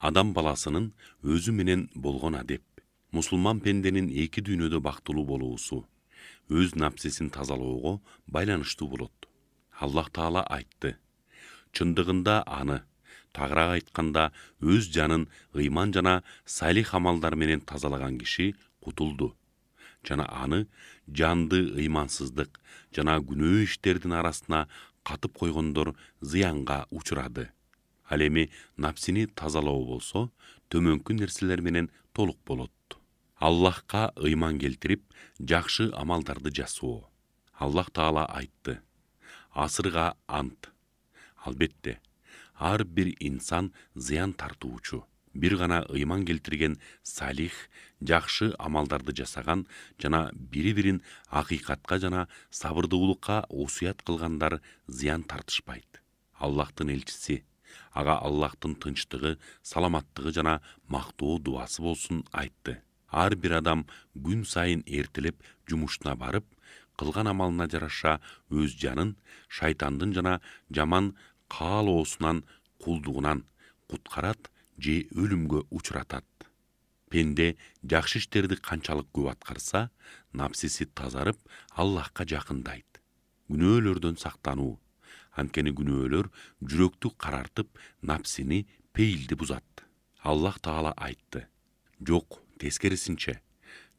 Адам баласынын өзү менен болгон адеп. Мусулман пенденин эки дүйнөдө бактылуу болуусу өз напсисин тазалоого байланыштуу болот. Аллах Таала айтты: чындыгында аны, тагыраак айтканда, өз жанын ыйман жана салих амалдар менен тазалаган киши кутулду. Жана аны жанды ыймансыздык жана күнөө иштердин арасына катып койгондор зыянга учурады. Ал эми напсини тазалоо болсо, төмөнкү нерселер менен толук болот. Аллахка ыйман келтирип, жакшы амалдарды жасоо. Аллах Таала айтты: асырга ант. Албетте, ар бир инсан зыян тартуучу. Бир гана ыйман келтирген салих, жакшы амалдарды жасаган жана бири-бирин акыйкатка жана сабырдуулукка осуят кылгандар зыян тартышпайт. Аллахтын элчиси, ага Аллахтын тынчтыгы, саламаттыгы жана мактоо дуасы болсун, айтты: ар бир адам күн сайын эртелеп жумушуна барып, кылган амалына жараша өз жанын шайтандын жана жаман каалоосунан, кулдугунан куткарат же өлүмгө учуратат. Пенде жакшы иштерди канчалык көп аткарса, напсиси тазарып, Аллахка жакындайт. Күнөөлөрдөн сактануу. Анткени күнөөлөр жүрөктү карартып, напсини, пейилди бузат. Аллах Таала айтты: жок, тескерисинче,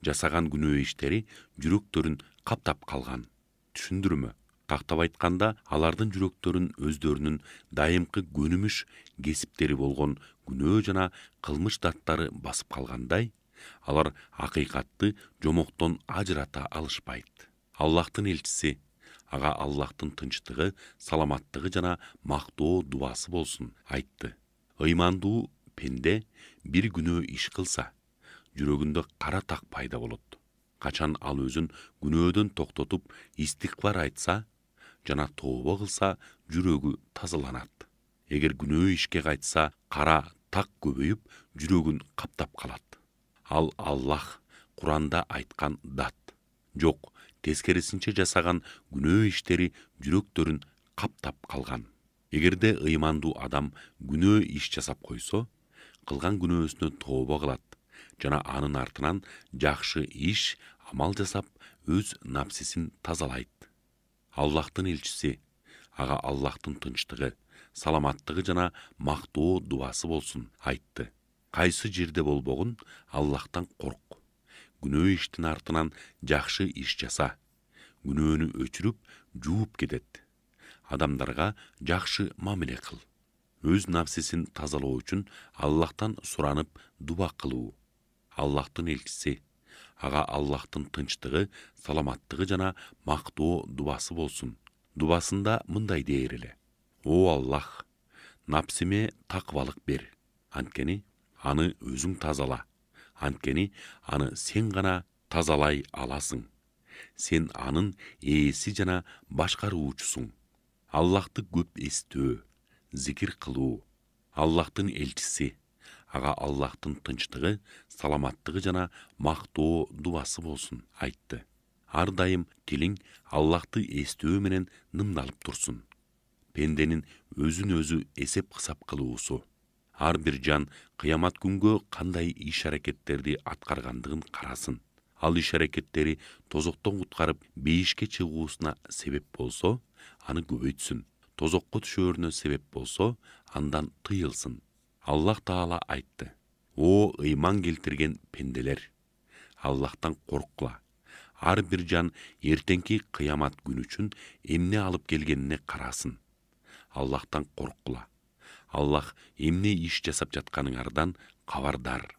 жасаган күнөө иштери жүрөктөрүн каптап калган. Түшүндүрмө? Тактап айтканда, алардын жүрөктөрүн өздөрүнүн дайымкы көнүмүш кесиптери болгон күнөө жана кылмыш даттары басып калгандай, алар акыйкатты жомоктон ажырата алышпайт. Аллахтын элчиси, ага Аллахтын тынчтыгы, саламаттыгы жана мактоо дуасы болсун, айтты: ыймандуу пенде бир күнөө иш кылса, жүрөгүндө кара так пайда болот. Качан ал өзүн күнөөдөн токтотуп, истикбар айтса жана тобо кылса, жүрөгү тазаланат. Эгер күнөө ишке кайтса, кара так көбөйүп, жүрөгүн каптап калат. Ал Аллах Куранда айткан дат. Жок, тескерисинче жасаган күнөө иштери жүрөктөрүн каптап калган. Эгерде ыймандуу адам күнөө иш жасап койсо, кылган күнөөсүнө тобо кылат жана анын артынан жакшы иш, амал жасап, өз напсисин тазалайт. Аллахтын элчиси, ага Аллахтын тынчтыгы, саламаттыгы жана мактоо дуасы болсун, айтты: кайсы жерде болбогун, Аллахтан корк. Күнөө иштин артынан жакшы иш жаса. Күнөөнү өчүрүп, жууп кетет. Адамдарга жакшы мамиле кыл. Өз напсисин тазалоо үчүн Аллахтан суранып дуба кылуу. Аллахтын элчиси, ага Аллахтын тынчтыгы, саламаттыгы жана мактоо дубасы болсун. Дубасында мындай дээр эле: о Аллах, напсиме таквалык бер. Анткени аны өзүң тазала. Анткени аны сен гана тазалай аласың. Сен анын ээси жана башкаруучусуң. Аллахты көп эстөө, зикир кылуу. Аллахтын элчиси, ага Аллахтын тынчтыгы, саламаттыгы жана мактоо дубасы болсун, айтты: ар дайым тилиң Аллахты эстөө менен нымдалып турсун. Пенденин өзүн өзү эсеп-кысап кылуусу. Ар бир жан кыямат күнгө кандай иш-аракеттерди аткаргандыгын карасын. Ал иш-аракеттери тозоктон куткарып, бейишке чыгуусуна себеп болсо, аны көбөйтсүн. Тозокко түшөөрүнө себеп болсо, андан тыйылсын. Аллах Таала айтты: о ыйман келтирген пенделер, Аллахтан корккула. Ар бир жан эртеңки кыямат күнү үчүн эмне алып келгенине карасын. Аллахтан корккула. Аллах эмне иш жасап жатканыңардан кабардар.